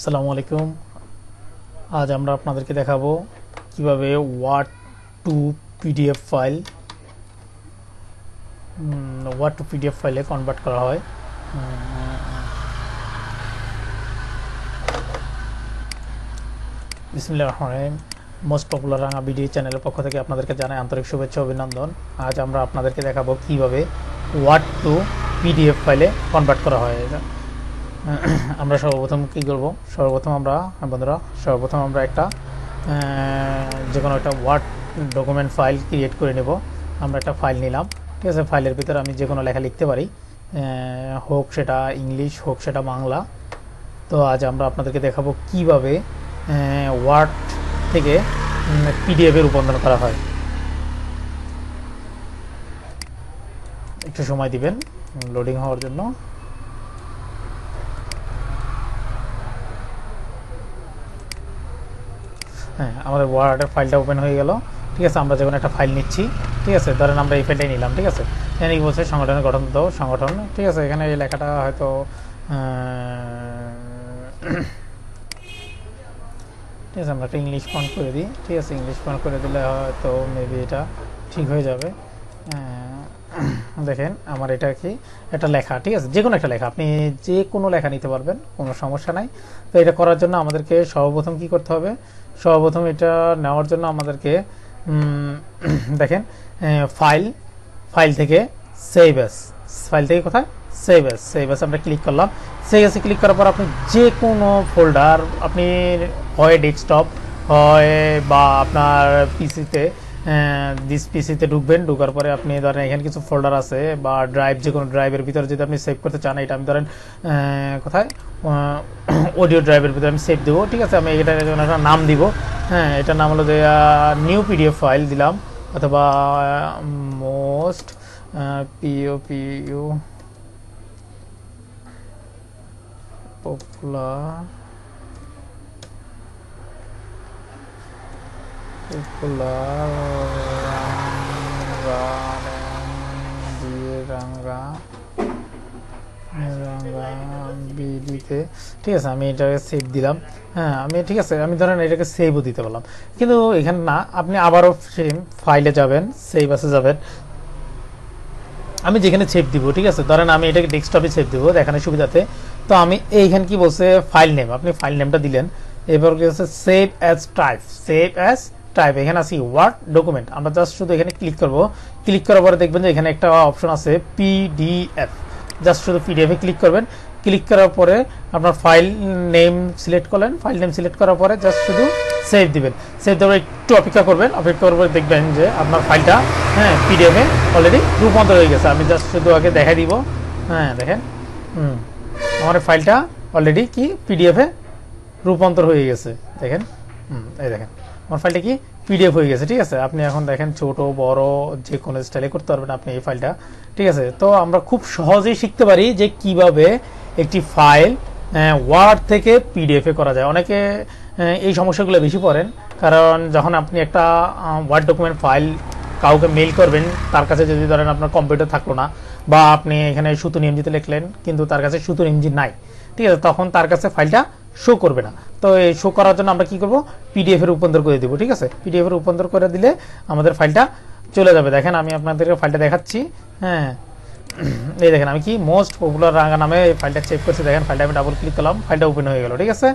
আসসালামু আলাইকুম। আজ আমরা আপনাদেরকে দেখাবো কিভাবে ওয়ার্ড টু পিডিএফ ফাইলে কনভার্ট করা হয়। বিসমিল্লাহির রহমানির রহিম। মোস্ট পপুলার রাঙা ভিডিও চ্যানেলের পক্ষ থেকে আপনাদেরকে জানাই আন্তরিক শুভেচ্ছা অভিনন্দন। আজ আমরা আপনাদেরকে দেখাবো কিভাবে ওয়ার্ড টু পিডিএফ ফাইলে কনভার্ট করা হয়। আমরা সর্বপ্রথম কী করব, সর্বপ্রথম আমরা একটা যে কোনো একটা ওয়ার্ড ডকুমেন্ট ফাইল ক্রিয়েট করে নেব। আমরা একটা ফাইল নিলাম, ঠিক আছে। ফাইলের ভিতরে আমি যে কোনো লেখা লিখতে পারি, হোক সেটা ইংলিশ, হোক সেটা বাংলা। তো আজ আমরা আপনাদেরকে দেখাবো কিভাবে ওয়ার্ড থেকে পিডিএফে রূপান্তর করা হয়। একটু সময় দিবেন লোডিং হওয়ার জন্য। হ্যাঁ, আমাদের ওয়ার্ডের ফাইলটা ওপেন হয়ে গেল, ঠিক আছে। আমরা যখন একটা ফাইল নিচ্ছি, ঠিক আছে, ধরেন আমরা এই ফাইলটাই নিলাম, ঠিক আছে। এখানে কি বলছে, সংগঠনের গঠন দাও, সংগঠন, ঠিক আছে। এখানে এই লেখাটা হয়তো ঠিক আছে, আমরা একটা ইংলিশ ফন্ট করে দিই, ঠিক আছে। ইংলিশ ফন্ট করে দিলে হয়তো মেবি এটা ঠিক হয়ে যাবে। দেখেন আমার এটা কি একটা লেখা, ঠিক আছে। যে কোনো একটা লেখা, আপনি যে কোনো লেখা নিতে পারবেন, কোনো সমস্যা নাই। তো এটা করার জন্য আমাদেরকে সর্বপ্রথম কি করতে হবে, সর্বপ্রথম এটা নেওয়ার জন্য আমাদেরকে দেখেন ফাইল থেকে সেভ অ্যাজ, ফাইল থেকে কোথায় সেভ অ্যাজ আমরা ক্লিক করলাম। সেভ অ্যাজে ক্লিক করার পর আপনি যে কোনো ফোল্ডার, আপনি হয় ডেস্কটপ হয় বা আপনার পিসিতে, পিসিতে ঢুকবেন। ঢুকার পরে আপনি ধরেন এখানে কিছু ফোল্ডার আছে বা ড্রাইভ, যে কোনো ড্রাইভের ভিতরে যদি আপনি সেভ করতে চান, এটা আমি ধরেন কোথায় অডিও ড্রাইভের ভিতরে আমি সেভ দেবো, ঠিক আছে। আমি এটা একটা নাম দিব, হ্যাঁ, এটার নাম হলো যে নিউ পিডিএফ ফাইল দিলাম, অথবা মোস্ট পিও পপুলার বিডিতে, ঠিক আছে। আমি এটাকে সেভ দিলাম, হ্যাঁ। আমি ঠিক আছে, আমি ধরেন এটাকে সেভও দিতে পারলাম, কিন্তু এখানে না, আপনি আবারও সেম ফাইলে যাবেন, সেভ আসে যাবেন। আমি যেখানে সেভ দিব, ঠিক আছে, ধরেন আমি এটাকে ডেস্কটপে সেভ দিব দেখানোর সুবিধাতে। তো আমি এইখানে কি বলছে, ফাইল নেম, আপনি ফাইল নেমটা দিলেন। এবার কি হচ্ছে সেভ অ্যাজ টাইপ, এখানে আছে ওয়ার্ড ডকুমেন্ট। আমরা জাস্ট শুধু এখানে ক্লিক করব। ক্লিক করার পরে দেখবেন যে এখানে একটা অপশন আছে পিডিএফ, জাস্ট শুধু পিডিএফে ক্লিক করবেন। ক্লিক করার পরে আপনার ফাইল নেম সিলেক্ট করলেন, ফাইল নেম সিলেক্ট করার পরে জাস্ট শুধু সেভ দিবেন। সেভ দেওয়ার একটু অপেক্ষা করবেন, অপেক্ষা করার পরে দেখবেন যে আপনার ফাইলটা, হ্যাঁ, পিডিএফে অলরেডি রূপান্তর হয়ে গেছে। আমি জাস্ট শুধু আগে দেখাই দিব, হ্যাঁ, দেখেন, আমার ফাইলটা অলরেডি কি পিডিএফে রূপান্তর হয়ে গেছে, দেখেন, এই দেখেন আমার ফাইলটা কি পিডিএফ হয়ে গেছে, ঠিক আছে। আপনি এখন দেখেন ছোট বড় যে কোনো স্টাইলে করতে পারবেন আপনি এই ফাইলটা, ঠিক আছে। তো আমরা খুব সহজেই শিখতে পারি যে কিভাবে একটি ফাইল ওয়ার্ড থেকে পিডিএফে করা যায়। অনেকে এই সমস্যাগুলো বেশি পড়েন, কারণ যখন আপনি একটা ওয়ার্ড ডকুমেন্ট ফাইল কাউকে মেইল করবেন, তার কাছে যদি ধরেন আপনার কম্পিউটার থাকলো না, বা আপনি এখানে সুতুন এমজিতে লিখলেন কিন্তু তার কাছে সুতুন এমজি নাই, ঠিক আছে, তখন তার কাছে ফাইলটা শো করবে না। তো এই শো করার জন্য আমরা কি করব, পিডিএফ এর রূপান্তর করে দিব, ঠিক আছে। পিডিএফ এর রূপান্তর করে দিলে আমাদের ফাইলটা চলে যাবে। দেখেন আমি আপনাদেরকে ফাইলটা দেখাচ্ছি, হ্যাঁ, এই দেখেন আমি কি মোস্ট পপুলার রাঙা নামে এই ফাইলটা সেভ করছি। দেখেন ফাইলটা আমি ডাবল ক্লিক করলাম, ফাইলটা ওপেন হয়ে গেল, ঠিক আছে।